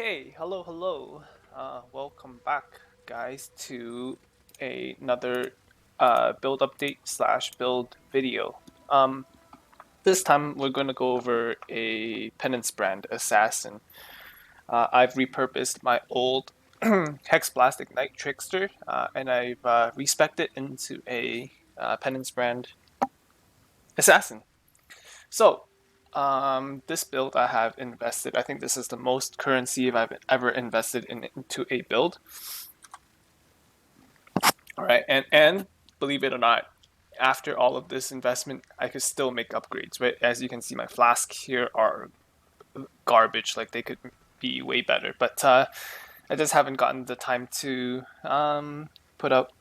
Okay, hello. Welcome back, guys, to another build update slash build video. This time we're going to go over a Penance brand assassin. I've repurposed my old Hex Plastic Knight Trickster, and I've respec'd it into a Penance brand assassin. So, this build I have invested. I think this is the most currency I've ever invested into a build. All right, and believe it or not, after all of this investment, I could still make upgrades. Right, as you can see, my flasks here are garbage. Like they could be way better, but I just haven't gotten the time to put out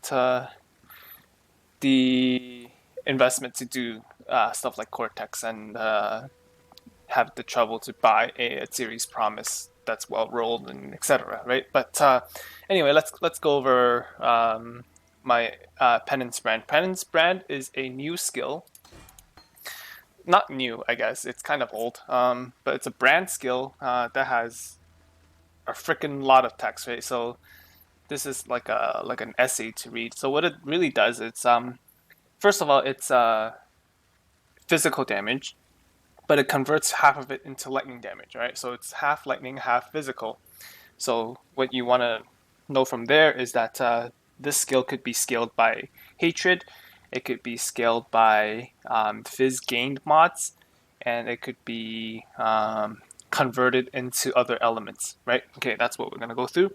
the investment to do stuff like Cortex and have the trouble to buy a series promise that's well rolled and etc. Right, but anyway, let's go over my Penance brand. Penance brand is a new skill. Not new, I guess. It's kind of old, but it's a brand skill that has a freaking lot of text, right? So this is like an essay to read. So what it really does, it's first of all, it's physical damage, but it converts half of it into lightning damage, right? So it's half lightning, half physical. So what you want to know from there is that this skill could be scaled by hatred, it could be scaled by fizz gained mods, and it could be converted into other elements, right? Okay, that's what we're going to go through.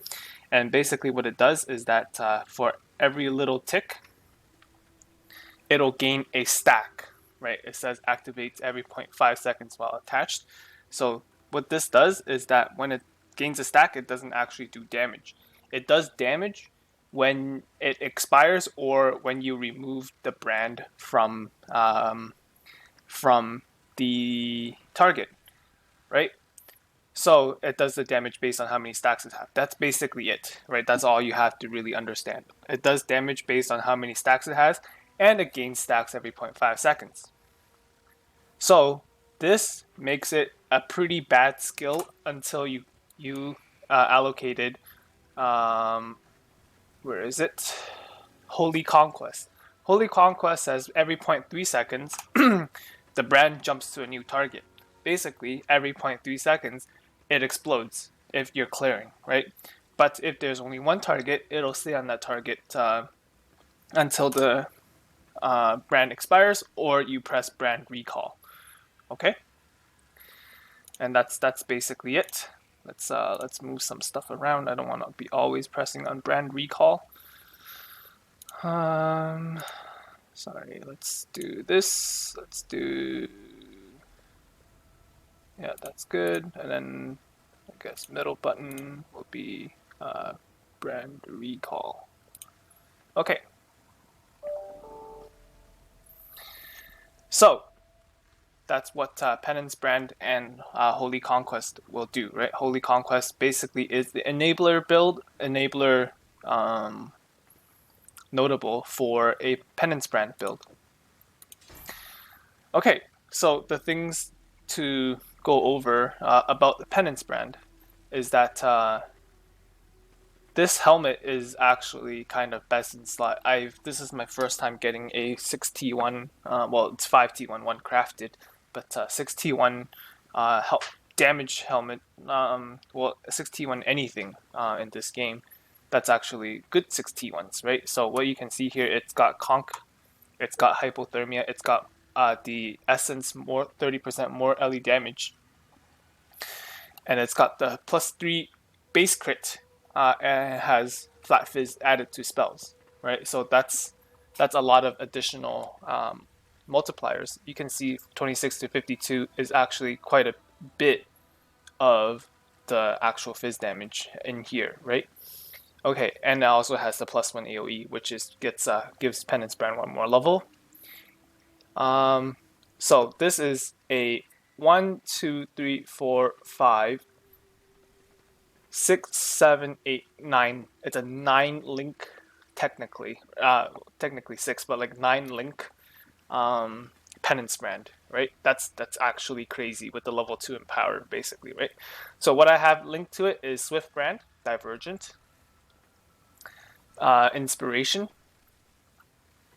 And basically what it does is that for every little tick, it'll gain a stack, right? It says activates every 0.5 seconds while attached. So what this does is that when it gains a stack, it doesn't actually do damage. It does damage when it expires or when you remove the brand from the target, right? So it does the damage based on how many stacks it has. That's basically it, right? That's all you have to really understand. It does damage based on how many stacks it has, and it gains stacks every 0.5 seconds. So this makes it a pretty bad skill until you allocated where is it? Holy Conquest. Holy Conquest says every 0.3 seconds the brand jumps to a new target. Basically, every 0.3 seconds it explodes if you're clearing, right? But if there's only one target, it'll stay on that target until the brand expires or you press brand recall. Okay, and that's basically it. Let's move some stuff around. I don't want to be always pressing on brand recall. Sorry. Let's do this. Yeah, that's good. And then I guess middle button will be brand recall. Okay. So that's what Penance brand and Holy Conquest will do, right? Holy Conquest basically is the enabler build, notable for a Penance brand build. Okay, so the things to go over about the Penance brand is that this helmet is actually kind of best in slot. This is my first time getting a 6T1. Well, it's 5T1 one crafted, but 6T1 damage helmet. Well, 6T1 anything in this game. That's actually good 6T1s, right? So what you can see here, it's got conk, it's got hypothermia, it's got the essence more 30% more LE damage, and it's got the +3 base crit, and it has flat fizz added to spells, right? So that's a lot of additional multipliers. You can see 26 to 52 is actually quite a bit of the actual fizz damage in here, right? Okay, and it also has the +1 AoE, which gives Penance brand one more level. So this is a 1, 2, 3, 4, 5, 6, 7, 8, 9. It's a 9 link technically. Technically 6, but like 9 link Penance brand, right? That's actually crazy with the level 2 empower, basically, right? So what I have linked to it is Swift brand, Divergent, Inspiration,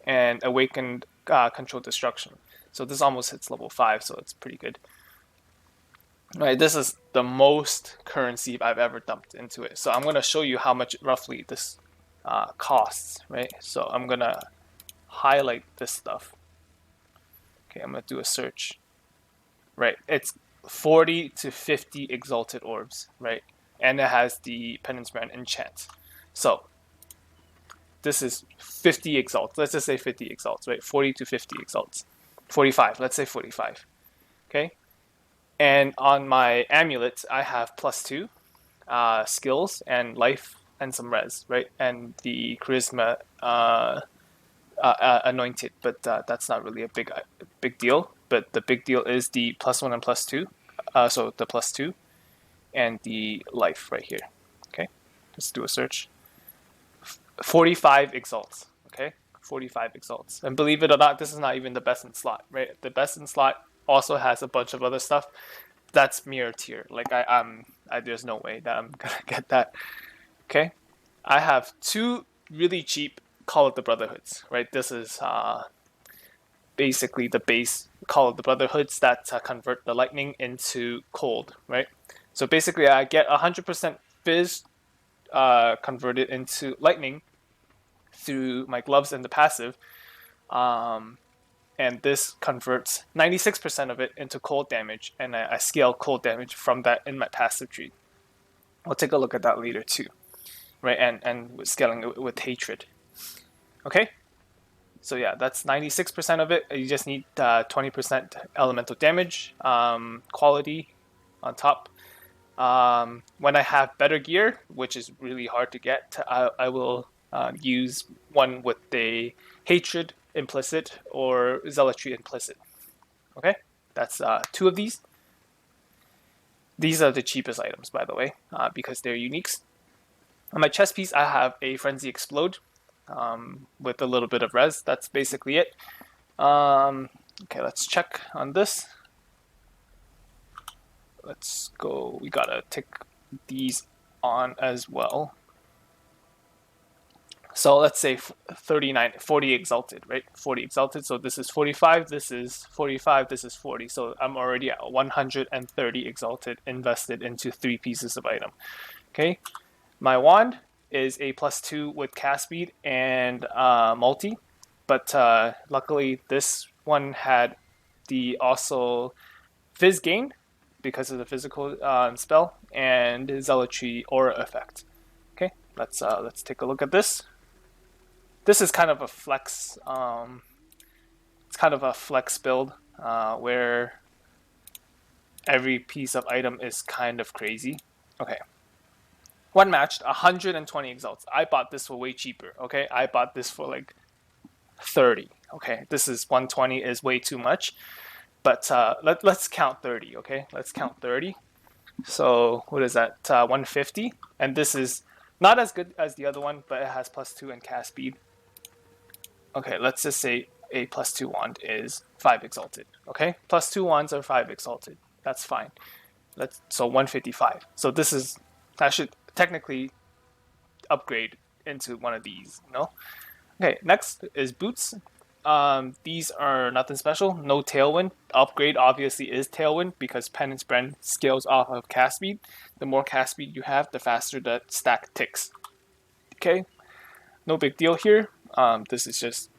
and Awakened Control Destruction. So this almost hits level 5, so it's pretty good. Right, this is the most currency I've ever dumped into it. So I'm going to show you how much roughly this costs, right? So I'm going to highlight this stuff. Okay, I'm going to do a search. Right, it's 40 to 50 exalted orbs, right? And it has the Penance brand enchant. So this is 50 exalts. Let's just say 50 exalts, right? 40 to 50 exalts. 45, let's say 45. Okay. And on my amulet, I have +2 skills and life and some res, right? And the charisma anointed, but that's not really a big deal. But the big deal is the +1 and +2. So the +2 and the life right here. Okay, let's do a search. 45 exalts. Okay, 45 exalts. And believe it or not, this is not even the best in slot, right? The best in slot also has a bunch of other stuff. That's mirror tier. Like there's no way that I'm gonna get that. Okay, I have 2 really cheap Call of the Brotherhoods, right? This is basically the base Call of the Brotherhoods that convert the lightning into cold, right? So basically, I get 100% fizz converted into lightning through my gloves and the passive, and this converts 96% of it into cold damage, and I scale cold damage from that in my passive tree. We'll take a look at that later too, right? And scaling it with hatred. Okay. So yeah, that's 96% of it. You just need 20% elemental damage, quality on top. When I have better gear, which is really hard to get, I will use one with the hatred implicit or zealotry implicit. Okay, that's 2 of these. These are the cheapest items, by the way, because they're uniques. On my chest piece, I have a Frenzy Explode with a little bit of res. That's basically it. Okay, let's check on this. Let's go. We gotta tick these on as well. So let's say 40 exalted, right? 40 exalted. So this is 45, this is 45, this is 40. So I'm already at 130 exalted invested into 3 pieces of item. Okay. My wand is a +2 with cast speed and multi, but luckily this one had the also fizz gain because of the physical spell and zealotry aura effect. Okay, let's take a look at this. This is kind of a flex. It's kind of a flex build where every piece of item is kind of crazy. Okay. One matched 120 exalts. I bought this for way cheaper. Okay, I bought this for like 30. Okay, this is 120 is way too much, but let's count 30. Okay, let's count 30. So what is that? 150, and this is not as good as the other one, but it has +2 and cast speed. Okay, let's just say a +2 wand is 5 exalted. Okay, +2 wands are 5 exalted. That's fine. So 155. So this is, I should technically upgrade into one of these, you know? Okay, next is boots. These are nothing special. No tailwind. Upgrade obviously is tailwind because Penance brand scales off of cast speed. The more cast speed you have, the faster the stack ticks. Okay, no big deal here. This is just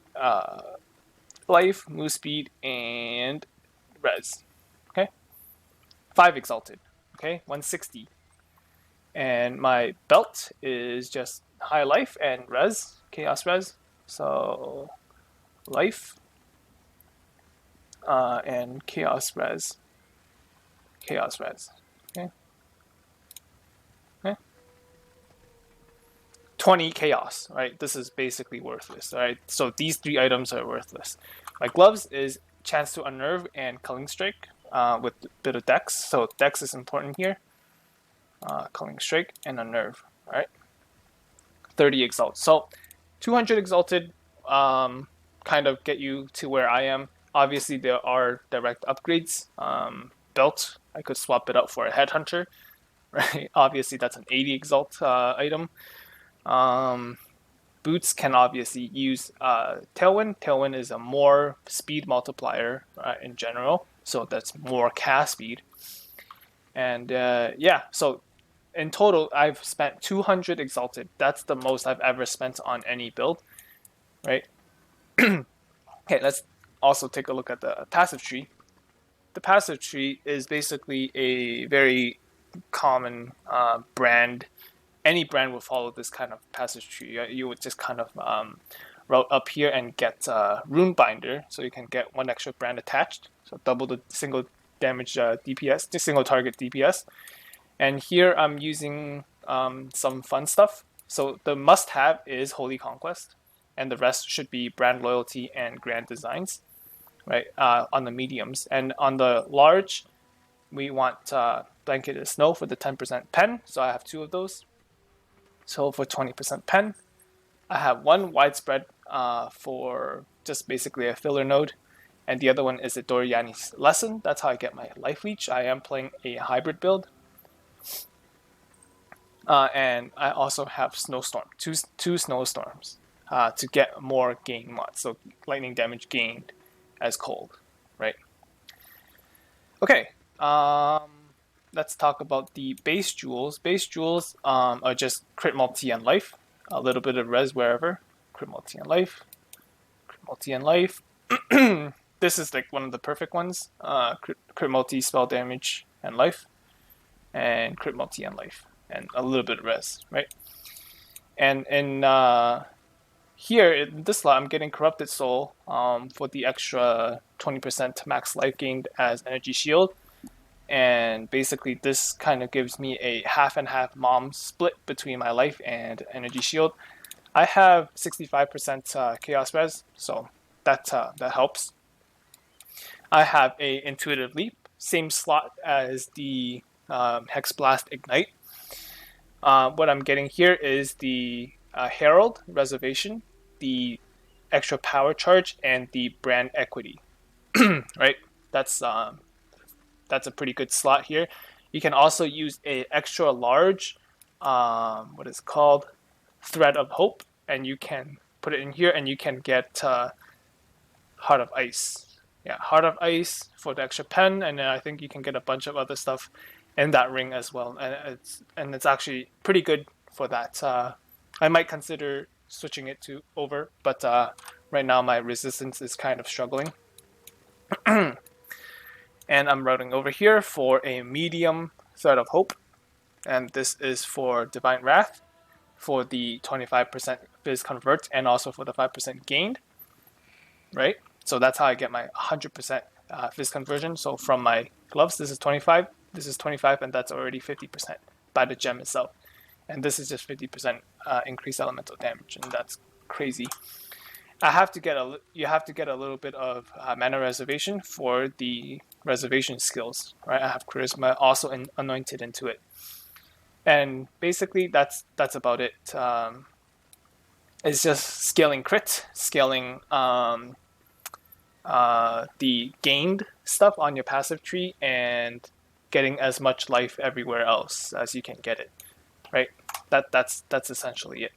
life, move speed, and res. Okay, 5 exalted. Okay, 160. And my belt is just high life and res, chaos res. So life and chaos res. Chaos res. Okay. Okay. 20 chaos, right? This is basically worthless, right? So these 3 items are worthless. My gloves is chance to unnerve and culling strike with a bit of dex. So dex is important here. Culling strike and unnerve. All right. 30 exalt. So 200 exalted kind of get you to where I am. Obviously, there are direct upgrades. Belt, I could swap it out for a headhunter, right? Obviously, that's an 80 exalt item. Um, Boots can obviously use tailwind. Tailwind is a more speed multiplier in general, so that's more cast speed. And yeah, so in total, I've spent 200 exalted. That's the most I've ever spent on any build, right? Okay, let's also take a look at the passive tree. The passive tree is basically a very common brand. Any brand will follow this kind of passage tree. You would just kind of route up here and get Rune Binder, so you can get one extra brand attached, so double the single damage DPS, the single target DPS. And here I'm using some fun stuff. So the must-have is Holy Conquest, and the rest should be brand loyalty and grand designs, right? On the mediums, and on the large, we want Blanketed Snow for the 10% pen. So I have two of those. So for 20% pen, I have one widespread for just basically a filler node, and the other one is a Doriani's Lesson. That's how I get my life leech. I am playing a hybrid build. And I also have Snowstorm, two Snowstorms to get more gain mods, so lightning damage gained as cold, right? Okay, let's talk about the base jewels. Base jewels are just crit multi and life, a little bit of res wherever, crit multi and life, crit multi and life. This is like one of the perfect ones, crit multi, spell damage, and life, and crit multi and life, and a little bit of res, right? And in here in this slot, I'm getting Corrupted Soul for the extra 20% max life gained as energy shield. And basically this kind of gives me a half and half mom split between my life and energy shield. I have 65% chaos res, so that helps. I have a intuitive leap, same slot as the Hex Blast Ignite. What I'm getting here is the Herald Reservation, the extra power charge, and the brand equity. Right? That's a pretty good slot here. You can also use a extra large, what is it called, Thread of Hope, and you can put it in here, and you can get Heart of Ice. Yeah, Heart of Ice for the extra pen, and then I think you can get a bunch of other stuff in that ring as well, and it's actually pretty good for that. I might consider switching it to over, but right now my resistance is kind of struggling. And I'm routing over here for a medium Thread of Hope, and this is for Divine Wrath for the 25% Fizz Convert and also for the 5% gained, right? So that's how I get my 100% Fizz conversion. So from my gloves, this is 25, this is 25, and that's already 50% by the gem itself. And this is just 50% increased elemental damage, and that's crazy. You have to get a little bit of mana reservation for the reservation skills, right? I have charisma also anointed into it, and basically that's about it. It's just scaling crit, scaling the gained stuff on your passive tree, and getting as much life everywhere else as you can get it, right? That's essentially it.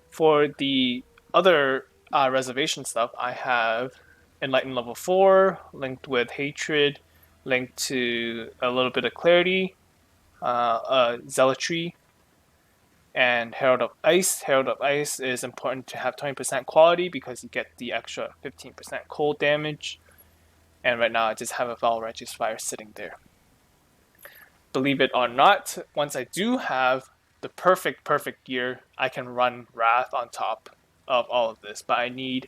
For the other reservation stuff, I have Enlightened level 4, linked with Hatred, linked to a little bit of Clarity, Zealotry, and Herald of Ice. Herald of Ice is important to have 20% quality because you get the extra 15% cold damage. And right now I just have a Val Righteous Fire sitting there. Believe it or not, once I do have the perfect gear, I can run Wrath on top of all of this, but I need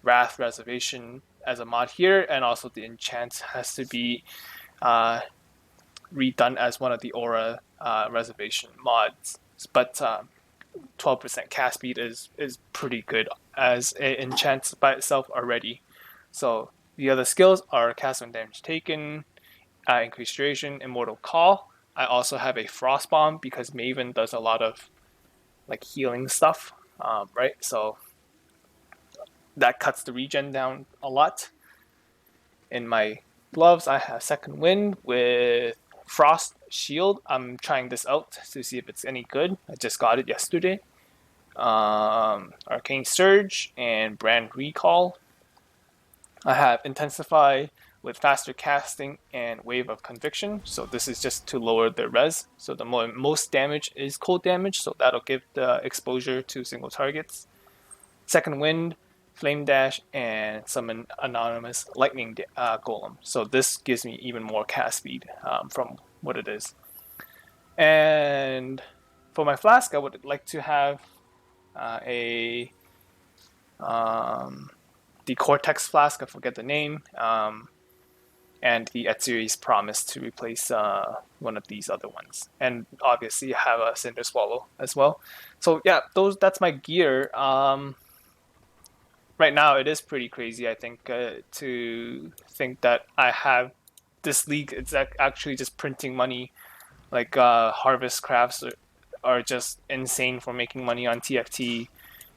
Wrath Reservation as a mod here, and also the enchant has to be redone as one of the Aura Reservation mods. But 12% cast speed is pretty good as an enchant by itself already. So the other skills are cast on damage taken, increased duration, immortal call. I also have a frost bomb because Maven does a lot of like healing stuff, right? So that cuts the regen down a lot. In my gloves, I have Second Wind with Frost Shield. I'm trying this out to see if it's any good. I just got it yesterday. Arcane Surge and Brand Recall. I have Intensify with faster casting and Wave of Conviction. So this is just to lower the res. So the most damage is cold damage, so that'll give the exposure to single targets. Second Wind, Flame Dash, and summon Anonymous Lightning Golem. So this gives me even more cast speed from what it is. And for my flask, I would like to have the Cortex flask, I forget the name, and the Etziri's Promise to replace one of these other ones. And obviously have a Cinder Swallow as well. So yeah, that's my gear. Right now it is pretty crazy, I think, to think that I have this league. It's actually just printing money. Like Harvest Crafts are just insane for making money on TFT.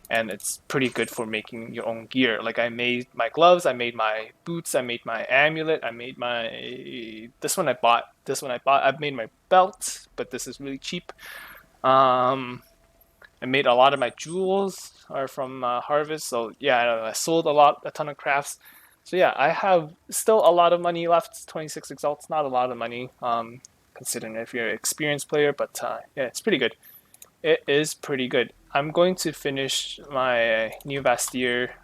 And it's pretty good for making your own gear. Like I made my gloves, I made my boots, I made my amulet, I made my this one I bought. I've made my belt, but this is really cheap. I made a lot of my jewels are from Harvest. So yeah, I sold a ton of crafts. So yeah, I have still a lot of money left. 26 exalts, not a lot of money, considering if you're an experienced player. But yeah, it's pretty good. It is pretty good. I'm going to finish my new Vastier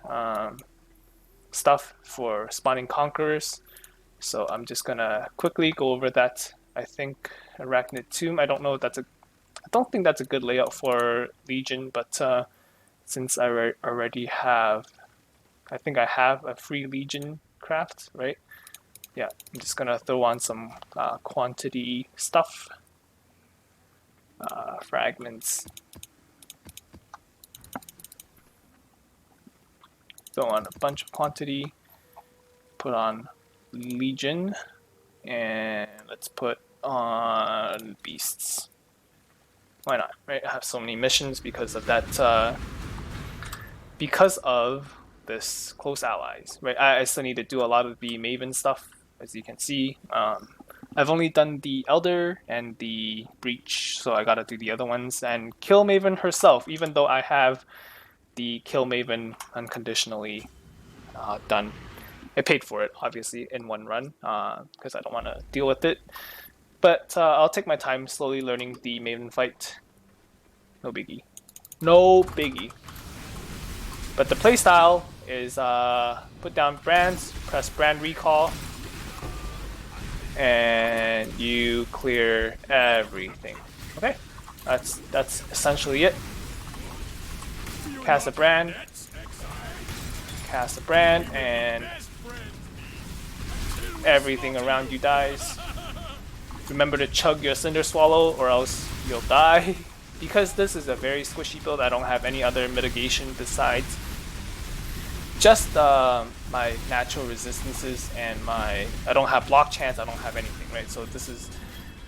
stuff for spawning Conquerors. So I'm just gonna quickly go over that. I think Arachnid Tomb. I don't think that's a good layout for Legion, but since I already have, I think I have a free Legion craft, right? Yeah, I'm just gonna throw on some quantity stuff. Fragments. Throw on a bunch of quantity. Put on Legion. And let's put on Beasts. Why not, right? I have so many missions because of that, because of this close allies, right? I still need to do a lot of the Maven stuff, as you can see. I've only done the Elder and the Breach, so I gotta do the other ones and kill Maven herself, even though I have the kill Maven unconditionally done. I paid for it, obviously, in one run, because I don't want to deal with it. But I'll take my time slowly learning the Maven fight. No biggie. No biggie. But the playstyle is put down brands, press brand recall, and you clear everything. Okay? That's essentially it. Cast a brand, and everything around you dies. Remember to chug your Cinder Swallow or else you'll die. Because this is a very squishy build, I don't have any other mitigation besides just my natural resistances and I don't have block chance, I don't have anything, right? So this is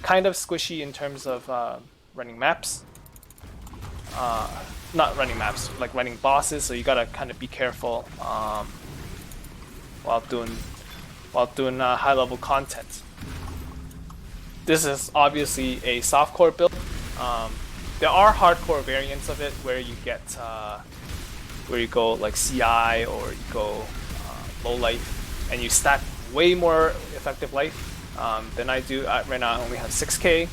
kind of squishy in terms of running maps. Not running maps, like running bosses, so you gotta kind of be careful while doing high level content. This is obviously a softcore build. There are hardcore variants of it where you get where you go like CI or you go low life and you stack way more effective life than I do. Right now I only have 6k.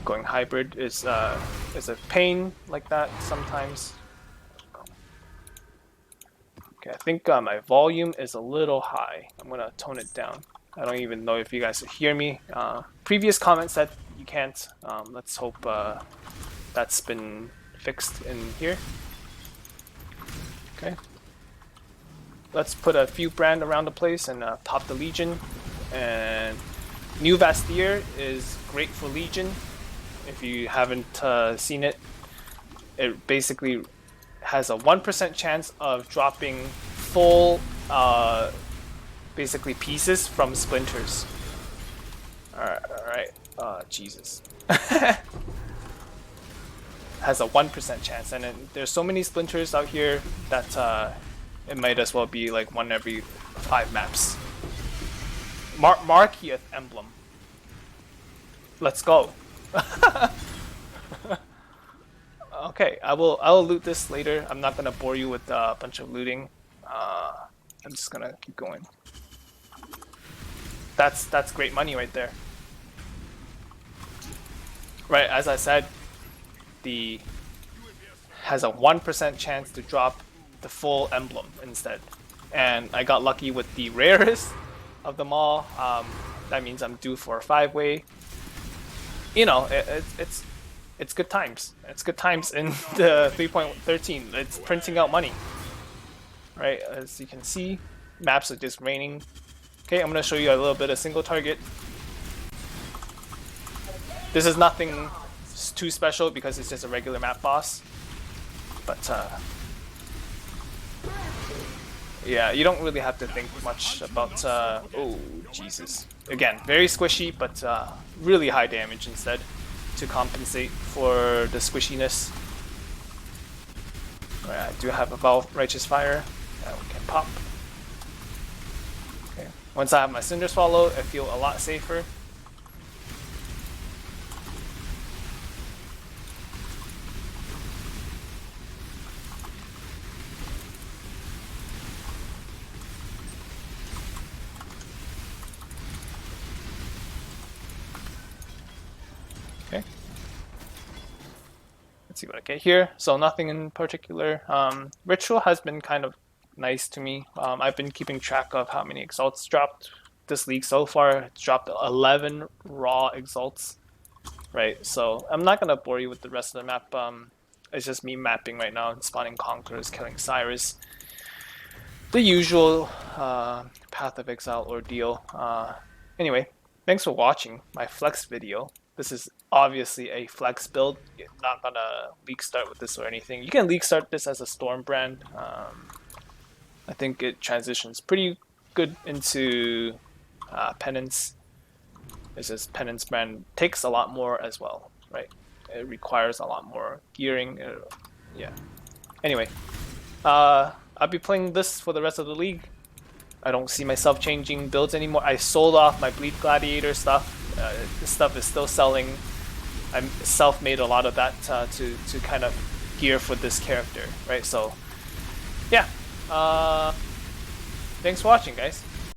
Going hybrid is a pain like that sometimes. Okay, I think my volume is a little high. I'm gonna tone it down. I don't even know if you guys hear me. Previous comment said you can't. Let's hope that's been fixed in here. Okay. Let's put a few brand around the place and top the Legion. And New Vastier is great for Legion. If you haven't seen it, it basically has a 1% chance of dropping full basically pieces from splinters. Alright. Jesus. Has a 1% chance, and then there's so many splinters out here that it might as well be like one every 5 maps. Markieth emblem. Let's go. Okay, I will loot this later. I'm not gonna bore you with a bunch of looting. I'm just gonna keep going. That's great money right there. Right, as I said, the has a 1% chance to drop the full emblem instead, and I got lucky with the rarest of them all. That means I'm due for a 5-way. You know, it's good times. It's good times in the 3.13. It's printing out money. Right, as you can see, maps are just raining. Okay, I'm gonna show you a little bit of single target. This is nothing too special because it's just a regular map boss. But yeah, you don't really have to think much about. Oh Jesus! Again, very squishy, but really high damage instead to compensate for the squishiness. Right, I do have a Vow of Righteous Fire that we can pop. Okay, once I have my Cinder Swallow, I feel a lot safer. Okay. Let's see what I get here. So nothing in particular. Ritual has been kind of nice to me. I've been keeping track of how many exalts dropped this league so far. It's dropped 11 raw exalts. Right, so I'm not gonna bore you with the rest of the map. It's just me mapping right now and spawning Conquerors, killing Cyrus. The usual Path of Exile ordeal. Anyway, thanks for watching my flex video. This is obviously a flex build. You're not gonna league start with this or anything. You can league start this as a Storm brand. I think it transitions pretty good into Penance. It's just Penance brand takes a lot more as well, right? It requires a lot more gearing. Yeah. Anyway, I'll be playing this for the rest of the league. I don't see myself changing builds anymore. I sold off my Bleed Gladiator stuff. This stuff is still selling. I self-made a lot of that to kind of gear for this character, right? So, yeah. Thanks for watching, guys.